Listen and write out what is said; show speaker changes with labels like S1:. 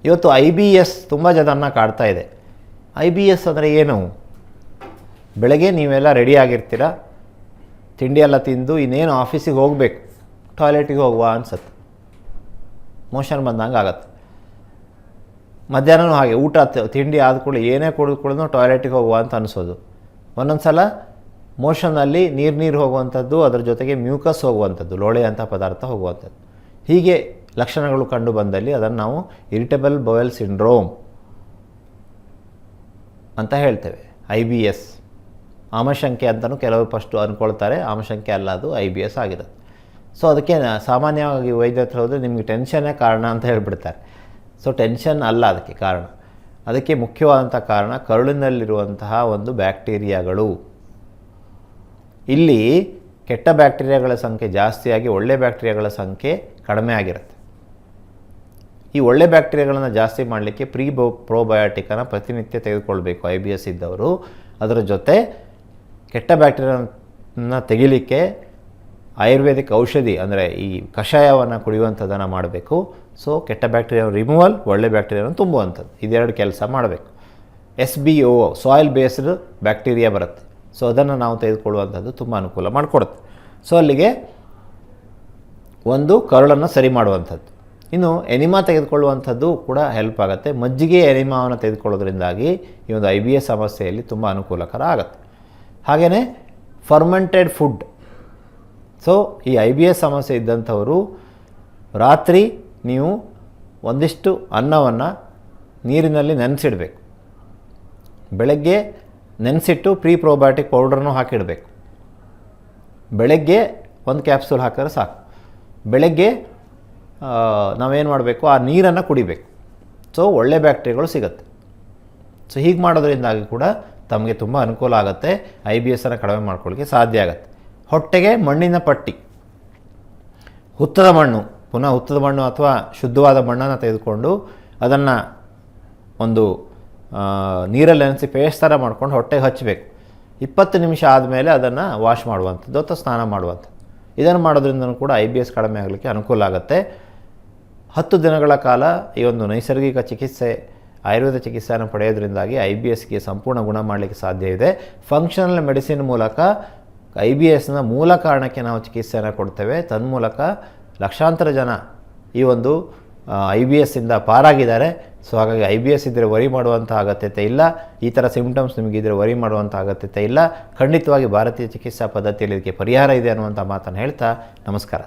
S1: ಇವತ್ತು IBS ತುಂಬ ಜನರನ್ನ ಕಾಡ್ತಾ ಇದೆ. IBS ಅಂದರೆ ಏನು? ಬೆಳಗ್ಗೆ ನೀವೆಲ್ಲ ರೆಡಿಯಾಗಿರ್ತೀರ, ತಿಂಡಿ ಎಲ್ಲ ತಿಂದು ಇನ್ನೇನು ಆಫೀಸಿಗೆ ಹೋಗಬೇಕು, ಟಾಯ್ಲೆಟಿಗೆ ಹೋಗುವ ಅನ್ಸುತ್ತೆ, ಮೋಷನ್ ಬಂದಂಗೆ ಆಗತ್ತೆ. ಮಧ್ಯಾಹ್ನವೂ ಹಾಗೆ, ಊಟ ತಿಂಡಿ ಆದ ಕೂಡಲೇ ಏನೇ ಕುಡಿದು ಟಾಯ್ಲೆಟಿಗೆ ಹೋಗುವ ಅಂತ ಅನಿಸೋದು. ಒಂದೊಂದು ಸಲ ಮೋಷನಲ್ಲಿ ನೀರು ಹೋಗುವಂಥದ್ದು, ಅದರ ಜೊತೆಗೆ ಮ್ಯೂಕಸ್ ಹೋಗುವಂಥದ್ದು, ಲೋಳೆ ಅಂತ ಪದಾರ್ಥ ಹೋಗುವಂಥದ್ದು. ಹೀಗೆ ಲಕ್ಷಣಗಳು ಕಂಡು ಬಂದಲ್ಲಿ ಅದನ್ನು ನಾವು ಇರಿಟೇಬಲ್ ಬವೆಲ್ ಸಿಂಡ್ರೋಮ್ ಅಂತ ಹೇಳ್ತೇವೆ. IBS ಆಮಶಂಕೆ ಅಂತಲೂ ಕೆಲವರು ಫಸ್ಟು ಅಂದ್ಕೊಳ್ತಾರೆ, ಆಮಶಂಕೆ ಅಲ್ಲ, ಅದು IBS ಆಗಿರುತ್ತೆ. ಸೊ ಅದಕ್ಕೆ ಸಾಮಾನ್ಯವಾಗಿ ವೈದ್ಯರ ಹತ್ರ ಹೋದರೆ ನಿಮಗೆ ಟೆನ್ಷನ್ನೇ ಕಾರಣ ಅಂತ ಹೇಳಿಬಿಡ್ತಾರೆ. ಸೊ ಟೆನ್ಷನ್ ಅಲ್ಲ ಅದಕ್ಕೆ ಕಾರಣ. ಅದಕ್ಕೆ ಮುಖ್ಯವಾದಂಥ ಕಾರಣ ಕರುಳಿನಲ್ಲಿರುವಂತಹ ಒಂದು ಬ್ಯಾಕ್ಟೀರಿಯಾಗಳು. ಇಲ್ಲಿ ಕೆಟ್ಟ ಬ್ಯಾಕ್ಟೀರಿಯಾಗಳ ಸಂಖ್ಯೆ ಜಾಸ್ತಿಯಾಗಿ ಒಳ್ಳೆ ಬ್ಯಾಕ್ಟೀರಿಯಾಗಳ ಸಂಖ್ಯೆ ಕಡಿಮೆ ಆಗಿರುತ್ತೆ. ಈ ಒಳ್ಳೆ ಬ್ಯಾಕ್ಟೀರಿಯಾಗಳನ್ನು ಜಾಸ್ತಿ ಮಾಡಲಿಕ್ಕೆ ಪ್ರೋಬಯೋಟಿಕನ್ನು ಪ್ರತಿನಿತ್ಯ ತೆಗೆದುಕೊಳ್ಬೇಕು IBS ಇದ್ದವರು. ಅದರ ಜೊತೆ ಕೆಟ್ಟ ಬ್ಯಾಕ್ಟೀರಿಯಾನ ತೆಗಿಲಿಕ್ಕೆ ಆಯುರ್ವೇದಿಕ್ ಔಷಧಿ ಅಂದರೆ ಈ ಕಷಾಯವನ್ನು ಕುಡಿಯುವಂಥದ್ದನ್ನು ಮಾಡಬೇಕು. ಸೊ ಕೆಟ್ಟ ಬ್ಯಾಕ್ಟೀರಿಯಾ ರಿಮೂವಲ್, ಒಳ್ಳೆ ಬ್ಯಾಕ್ಟೀರಿಯಾವನ್ನು ತುಂಬುವಂಥದ್ದು, ಇದೆರಡು ಕೆಲಸ ಮಾಡಬೇಕು. SBO ಸಾಯಿಲ್ ಬೇಸ್ಡ್ ಬ್ಯಾಕ್ಟೀರಿಯಾ ಬರುತ್ತೆ. ಸೊ ಅದನ್ನು ನಾವು ತೆಗೆದುಕೊಳ್ಳುವಂಥದ್ದು ತುಂಬ ಅನುಕೂಲ ಮಾಡಿಕೊಡುತ್ತೆ. ಸೊ ಅಲ್ಲಿಗೆ ಒಂದು ಕರುಳನ್ನು ಸರಿ ಮಾಡುವಂಥದ್ದು. ಇನ್ನು ಎನಿಮಾ ತೆಗೆದುಕೊಳ್ಳುವಂಥದ್ದು ಕೂಡ ಹೆಲ್ಪ್ ಆಗುತ್ತೆ. ಮಜ್ಜಿಗೆ ಎನಿಮಾವನ್ನು ತೆಗೆದುಕೊಳ್ಳೋದ್ರಿಂದಾಗಿ ಈ ಒಂದು IBS ಸಮಸ್ಯೆಯಲ್ಲಿ ತುಂಬ ಅನುಕೂಲಕರ ಆಗುತ್ತೆ. ಹಾಗೆಯೇ ಫರ್ಮೆಂಟೆಡ್ ಫುಡ್. ಸೊ ಈ IBS ಸಮಸ್ಯೆ ಇದ್ದಂಥವರು ರಾತ್ರಿ ನೀವು ಒಂದಿಷ್ಟು ಅನ್ನವನ್ನು ನೀರಿನಲ್ಲಿ ನೆನೆಸಿಡಬೇಕು. ಬೆಳಗ್ಗೆ ನೆನೆಸಿಟ್ಟು ಪ್ರೋಬಯೋಟಿಕ್ ಪೌಡ್ರನ್ನು ಹಾಕಿಡಬೇಕು. ಬೆಳಗ್ಗೆ ಒಂದು ಕ್ಯಾಪ್ಸೂಲ್ ಹಾಕಿದ್ರೆ ಸಾಕು. ಬೆಳಗ್ಗೆ ನಾವೇನು ಮಾಡಬೇಕು, ಆ ನೀರನ್ನು ಕುಡಿಬೇಕು. ಸೊ ಒಳ್ಳೆ ಬ್ಯಾಕ್ಟೀರಿಯಾಗಳು ಸಿಗುತ್ತೆ. ಸೊ ಹೀಗೆ ಮಾಡೋದ್ರಿಂದಾಗಿ ಕೂಡ ತಮಗೆ ತುಂಬ ಅನುಕೂಲ ಆಗುತ್ತೆ, IBSನ್ನು ಕಡಿಮೆ ಮಾಡ್ಕೊಳ್ಳಿಕ್ಕೆ ಸಾಧ್ಯ ಆಗುತ್ತೆ. ಹೊಟ್ಟೆಗೆ ಮಣ್ಣಿನ ಪಟ್ಟಿ, ಹುತ್ತದ ಮಣ್ಣು, ಪುನಃ ಹುತ್ತದ ಮಣ್ಣು ಅಥವಾ ಶುದ್ಧವಾದ ಮಣ್ಣನ್ನು ತೆಗೆದುಕೊಂಡು ಅದನ್ನು ಒಂದು ನೀರಲ್ಲಿ ನೆನೆಸಿ ಪೇಸ್ಟ್ ಥರ ಮಾಡ್ಕೊಂಡು ಹೊಟ್ಟೆಗೆ ಹಚ್ಚಬೇಕು. 20 ನಿಮಿಷ ಆದಮೇಲೆ ಅದನ್ನು ವಾಶ್ ಮಾಡುವಂಥದ್ದು ಅಥವಾ ಸ್ನಾನ ಮಾಡುವಂಥದ್ದು. ಇದನ್ನು ಮಾಡೋದ್ರಿಂದ ಕೂಡ IBS ಕಡಿಮೆ ಆಗಲಿಕ್ಕೆ ಅನುಕೂಲ ಆಗುತ್ತೆ. 10 ದಿನಗಳ ಕಾಲ ಈ ಒಂದು ನೈಸರ್ಗಿಕ ಚಿಕಿತ್ಸೆ, ಆಯುರ್ವೇದ ಚಿಕಿತ್ಸೆಯನ್ನು ಪಡೆಯೋದ್ರಿಂದಾಗಿ IBSಗೆ ಸಂಪೂರ್ಣ ಗುಣ ಮಾಡಲಿಕ್ಕೆ ಸಾಧ್ಯ ಇದೆ. ಫಂಕ್ಷನಲ್ ಮೆಡಿಸಿನ್ ಮೂಲಕ IBSನ ಮೂಲ ಕಾರಣಕ್ಕೆ ನಾವು ಚಿಕಿತ್ಸೆಯನ್ನು ಕೊಡ್ತೇವೆ. ತನ್ಮೂಲಕ ಲಕ್ಷಾಂತರ ಜನ ಈ ಒಂದು IBSಯಿಂದ ಪಾರಾಗಿದ್ದಾರೆ. ಸೊ ಹಾಗಾಗಿ IBS ಇದ್ದರೆ ವರಿ ಮಾಡುವಂಥ ಅಗತ್ಯತೆ ಇಲ್ಲ. ಈ ಥರ ಸಿಂಪ್ಟಮ್ಸ್ ನಿಮಗಿದ್ರೆ ವರಿ ಮಾಡುವಂಥ ಅಗತ್ಯತೆ ಇಲ್ಲ. ಖಂಡಿತವಾಗಿ ಭಾರತೀಯ ಚಿಕಿತ್ಸಾ ಪದ್ಧತಿಯಲ್ಲಿ ಇದಕ್ಕೆ ಪರಿಹಾರ ಇದೆ ಅನ್ನುವಂಥ ಮಾತನ್ನು ಹೇಳ್ತಾ ನಮಸ್ಕಾರ.